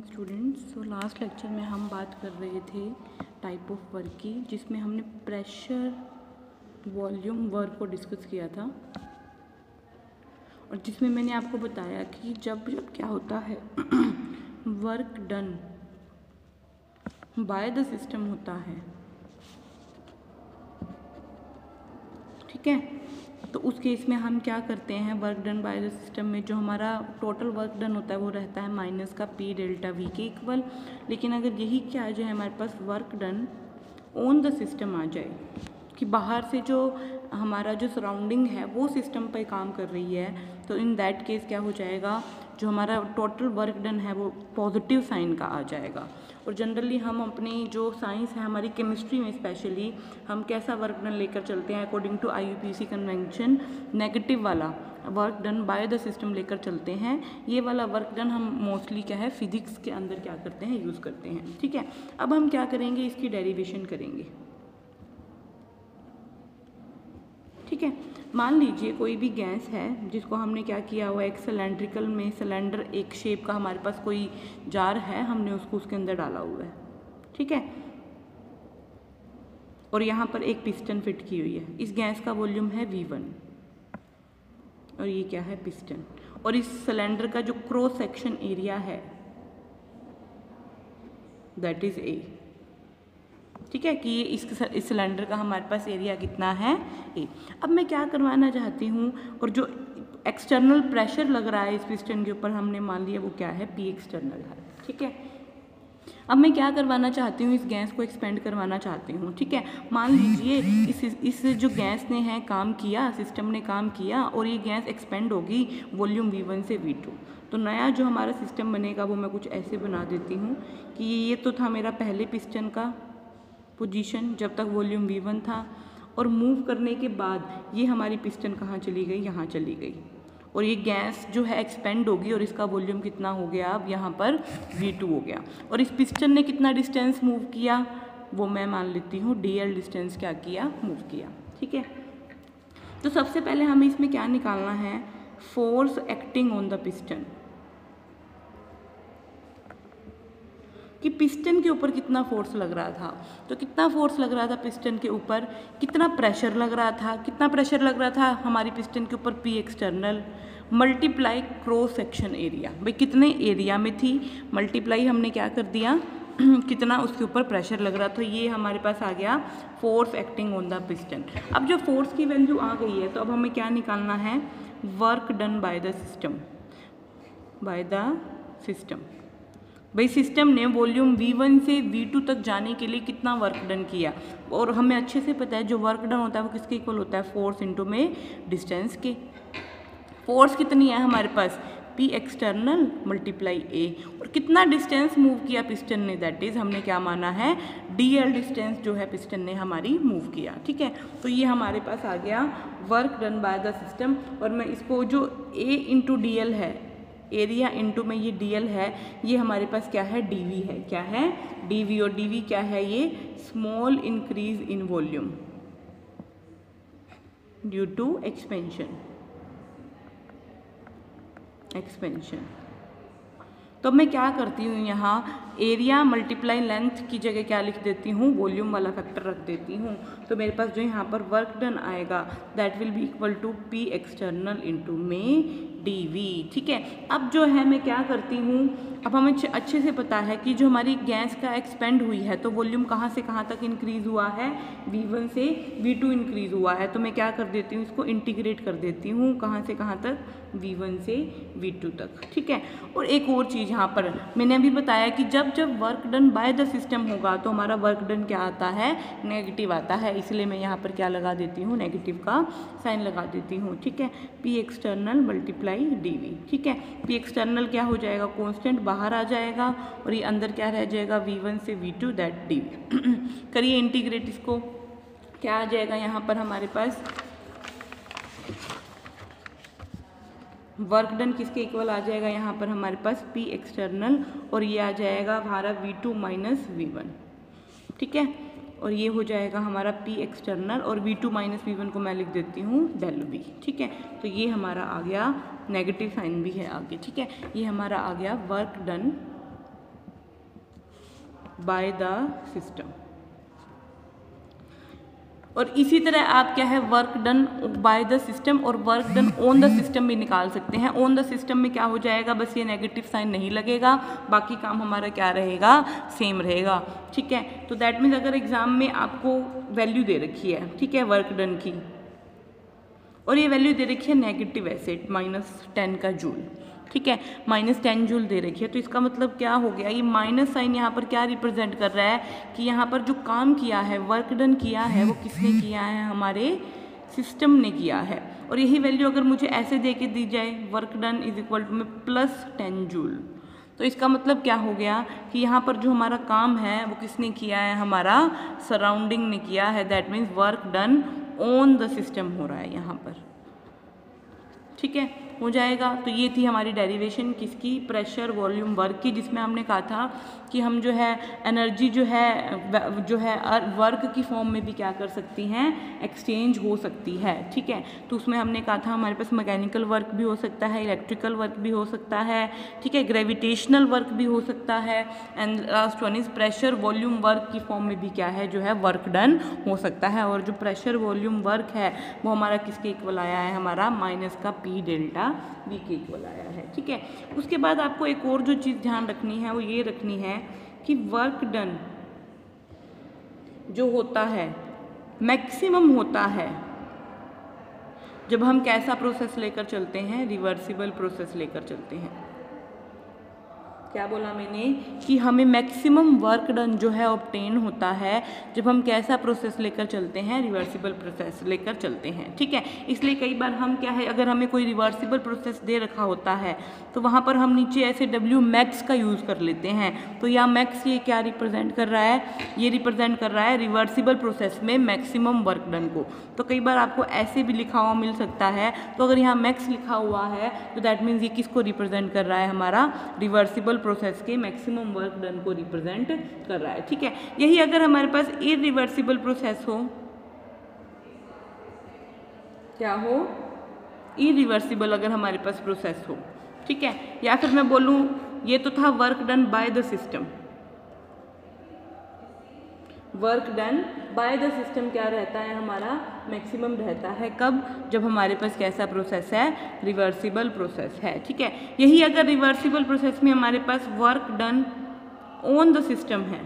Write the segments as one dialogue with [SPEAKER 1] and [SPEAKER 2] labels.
[SPEAKER 1] Students, तो last lecture में हम बात कर रहे थे टाइप ऑफ वर्क की, जिसमें हमने प्रेशर वॉल्यूम वर्क को डिस्कस किया था और जिसमें मैंने आपको बताया कि जब क्या होता है work done by the system होता है, ठीक है। तो उस केस में हम क्या करते हैं, work done by the system में जो हमारा टोटल वर्क डन होता है वो रहता है माइनस का पी डेल्टा वी के इक्वल। लेकिन अगर यही क्या आ जाए हमारे पास work done on the system आ जाए कि बाहर से जो हमारा जो सराउंडिंग है वो सिस्टम पे काम कर रही है, तो इन दैट केस क्या हो जाएगा, जो हमारा टोटल वर्क डन है वो पॉजिटिव साइन का आ जाएगा। और जनरली हम अपनी जो साइंस है हमारी केमिस्ट्री में स्पेशली हम कैसा वर्क डन लेकर चलते हैं, according to IUPAC convention negative वाला work done by the system लेकर चलते हैं। ये वाला वर्क डन हम मोस्टली क्या है फिजिक्स के अंदर क्या करते हैं, यूज़ करते हैं, ठीक है। अब हम क्या करेंगे, इसकी डेरिवेशन करेंगे, ठीक है। मान लीजिए कोई भी गैस है जिसको हमने क्या किया हुआ है, एक सिलेंड्रिकल में सिलेंडर एक शेप का हमारे पास कोई जार है, हमने उसको उसके अंदर डाला हुआ है, ठीक है। और यहाँ पर एक पिस्टन फिट की हुई है। इस गैस का वॉल्यूम है V1 और ये क्या है पिस्टन, और इस सिलेंडर का जो क्रॉस सेक्शन एरिया है दैट इज A, ठीक है, कि ये इस सिलेंडर का हमारे पास एरिया कितना है A। अब मैं क्या करवाना चाहती हूँ, और जो एक्सटर्नल प्रेशर लग रहा है इस पिस्टन के ऊपर हमने मान लिया वो क्या है, P एक्सटर्नल है, ठीक है। अब मैं क्या करवाना चाहती हूँ, इस गैस को एक्सपेंड करवाना चाहती हूँ, ठीक है। मान लीजिए इस जो गैस ने है काम किया, सिस्टम ने काम किया और ये गैस एक्सपेंड होगी वॉल्यूम V1 से V2। तो नया जो हमारा सिस्टम बनेगा वो मैं कुछ ऐसे बना देती हूँ कि ये तो था मेरा पहले पिस्टन का पोजीशन जब तक वॉल्यूम V1 था, और मूव करने के बाद ये हमारी पिस्टन कहाँ चली गई, यहाँ चली गई, और ये गैस जो है एक्सपेंड होगी और इसका वॉल्यूम कितना हो गया, अब यहाँ पर V2 हो गया। और इस पिस्टन ने कितना डिस्टेंस मूव किया वो मैं मान लेती हूँ DL डिस्टेंस क्या किया, मूव किया, ठीक है। तो सबसे पहले हमें इसमें क्या निकालना है, force acting on the piston, कि पिस्टन के ऊपर कितना फोर्स लग रहा था। तो कितना फोर्स लग रहा था पिस्टन के ऊपर, कितना प्रेशर लग रहा था, कितना प्रेशर लग रहा था हमारी पिस्टन के ऊपर, P external multiply cross section area, भाई कितने एरिया में थी मल्टीप्लाई हमने क्या कर दिया कितना उसके ऊपर प्रेशर लग रहा था, ये हमारे पास आ गया force acting on the piston. अब जो फोर्स की वैल्यू आ गई है तो अब हमें क्या निकालना है, work done by the system, bye the system. भाई सिस्टम ने वॉल्यूम V1 से V2 तक जाने के लिए कितना वर्क डन किया, और हमें अच्छे से पता है जो वर्क डन होता है वो किसके इक्वल होता है, फोर्स इनटू में डिस्टेंस के। फोर्स कितनी है हमारे पास, P एक्सटर्नल मल्टीप्लाई A, और कितना डिस्टेंस मूव किया पिस्टन ने, दैट इज हमने क्या माना है DL डिस्टेंस जो है पिस्टन ने हमारी मूव किया, ठीक है। तो ये हमारे पास आ गया work done by the system, और मैं इसको जो A इंटू DL है, एरिया इनटू में ये DL है, ये हमारे पास क्या है DV है, क्या है DV, और DV क्या है, ये small increase in volume due to expansion. तो मैं क्या करती हूँ, यहाँ एरिया मल्टीप्लाई लेंथ की जगह क्या लिख देती हूँ, वॉल्यूम वाला फैक्टर रख देती हूँ। तो मेरे पास जो यहाँ पर वर्क डन आएगा that will be equal to P external into में DV, ठीक है। अब जो है मैं क्या करती हूँ, अब हमें अच्छे से पता है कि जो हमारी गैस का एक्सपेंड हुई है तो वॉल्यूम कहाँ से कहाँ तक इंक्रीज़ हुआ है, V1 से V2 इंक्रीज़ हुआ है। तो मैं क्या कर देती हूँ, इसको इंटीग्रेट कर देती हूँ, कहाँ से कहाँ तक, V1 से V2 तक, ठीक है। और एक और चीज़ यहाँ पर मैंने अभी बताया कि जब work done by the system होगा तो हमारा वर्क डन क्या आता है, नेगेटिव आता है, इसलिए मैं यहाँ पर क्या लगा देती हूँ, नेगेटिव का साइन लगा देती हूँ, ठीक है। P एक्सटर्नल मल्टीप्लाई DV, ठीक है। P एक्सटर्नल क्या हो जाएगा, कॉन्स्टेंट बाहर आ जाएगा, और ये अंदर क्या रह जाएगा, V1 से V2 दैट DV। करिए इंटीग्रेट, इसको क्या आ जाएगा यहाँ पर हमारे पास, वर्क डन किसके इक्वल आ जाएगा, यहाँ पर हमारे पास P एक्सटर्नल, और ये आ जाएगा हमारा V2 माइनस V1, ठीक है। और ये हो जाएगा हमारा P एक्सटर्नल, और V2 माइनस V1 को मैं लिख देती हूँ डेल V, ठीक है। तो ये हमारा आ गया, नेगेटिव साइन भी है आगे, ठीक है। ये हमारा आ गया work done by the system. और इसी तरह आप क्या है work done by the system और work done on the system भी निकाल सकते हैं। ऑन द सिस्टम में क्या हो जाएगा, बस ये नेगेटिव साइन नहीं लगेगा, बाकी काम हमारा क्या रहेगा, सेम रहेगा। ठीक है, तो दैट मीन्स अगर एग्जाम में आपको वैल्यू दे रखी है, ठीक है, वर्क डन की, और ये वैल्यू दे रखी है नेगेटिव ऐसे -10 का जूल, ठीक है, -10 जूल दे रखी है, तो इसका मतलब क्या हो गया, ये माइनस साइन यहाँ पर क्या रिप्रेजेंट कर रहा है कि यहाँ पर जो काम किया है, वर्क डन किया है, वो किसने किया है, हमारे सिस्टम ने किया है। और यही वैल्यू अगर मुझे ऐसे दे के दी जाए, work done is equal to में +10 जूल, तो इसका मतलब क्या हो गया कि यहाँ पर जो हमारा काम है वो किसने किया है, हमारा सराउंडिंग ने किया है। That means work done on the system हो रहा है यहाँ पर। ठीक है, हो जाएगा। तो ये थी हमारी डेरिवेशन किसकी, प्रेशर वॉल्यूम वर्क की, जिसमें हमने कहा था कि हम जो है एनर्जी जो है वर्क की फॉर्म में भी क्या कर सकती हैं, एक्सचेंज हो सकती है। ठीक है, तो उसमें हमने कहा था हमारे पास मैकेनिकल वर्क भी हो सकता है, इलेक्ट्रिकल वर्क भी हो सकता है, ठीक है, ग्रेविटेशनल वर्क भी हो सकता है, and last one is pressure volume work की फॉर्म में भी क्या है, जो है वर्क डन हो सकता है। और जो प्रेशर वॉल्यूम वर्क है वो हमारा किसके इक्वल आया है, हमारा माइनस का P डेल्टा V के इक्वल आया है। ठीक है, उसके बाद आपको एक और जो चीज़ ध्यान रखनी है वो ये रखनी है कि वर्क डन जो होता है मैक्सिमम होता है जब हम कैसा प्रोसेस लेकर चलते हैं, रिवर्सिबल प्रोसेस लेकर चलते हैं। क्या बोला मैंने कि हमें मैक्सिमम वर्क डन जो है ऑब्टेन होता है जब हम कैसा प्रोसेस लेकर चलते हैं, रिवर्सिबल प्रोसेस लेकर चलते हैं। ठीक है, इसलिए कई बार हम क्या है, अगर हमें कोई रिवर्सिबल प्रोसेस दे रखा होता है तो वहाँ पर हम नीचे ऐसे W मैक्स का यूज़ कर लेते हैं। तो यहाँ मैक्स ये क्या रिप्रेजेंट कर रहा है, ये रिप्रेजेंट कर रहा है रिवर्सिबल प्रोसेस में मैक्सिमम वर्क डन को। तो कई बार आपको ऐसे भी लिखा हुआ मिल सकता है, तो अगर यहाँ मैक्स लिखा हुआ है तो दैट मीन्स ये किसको रिप्रेजेंट कर रहा है, हमारा रिवर्सिबल प्रोसेस के मैक्सिमम वर्क डन को रिप्रेजेंट कर रहा है। ठीक है, यही अगर हमारे पास इरिवर्सिबल प्रोसेस हो, क्या हो, इरिवर्सिबल अगर हमारे पास प्रोसेस हो, ठीक है, या फिर मैं बोलूं ये तो था work done by the system. Work done by the system क्या रहता है, हमारा मैक्सिमम रहता है कब, जब हमारे पास कैसा प्रोसेस है, रिवर्सिबल प्रोसेस है। ठीक है, यही अगर रिवर्सिबल प्रोसेस में हमारे पास work done on the system है,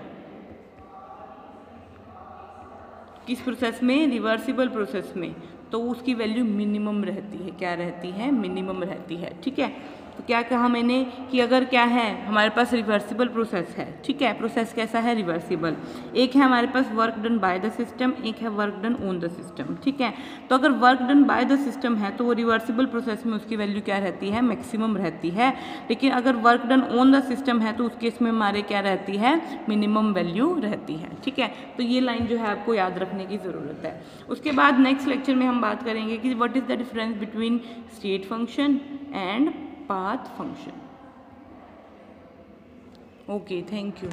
[SPEAKER 1] किस प्रोसेस में, रिवर्सिबल प्रोसेस में, तो उसकी वैल्यू मिनिमम रहती है। क्या रहती है, मिनिमम रहती है। ठीक है, तो क्या कहा मैंने कि अगर क्या है हमारे पास रिवर्सिबल प्रोसेस है, ठीक है, प्रोसेस कैसा है, रिवर्सिबल, एक है हमारे पास work done by the system, एक है work done on the system. ठीक है, तो अगर work done by the system है तो वो रिवर्सिबल प्रोसेस में उसकी वैल्यू क्या रहती है, मैक्सिमम रहती है। लेकिन अगर work done on the system है तो उस केस में हमारे क्या रहती है, मिनिमम वैल्यू रहती है। ठीक है, तो ये लाइन जो है आपको याद रखने की ज़रूरत है। उसके बाद नेक्स्ट लेक्चर में हम बात करेंगे कि what is the difference between state function and path function. Okay, thank you.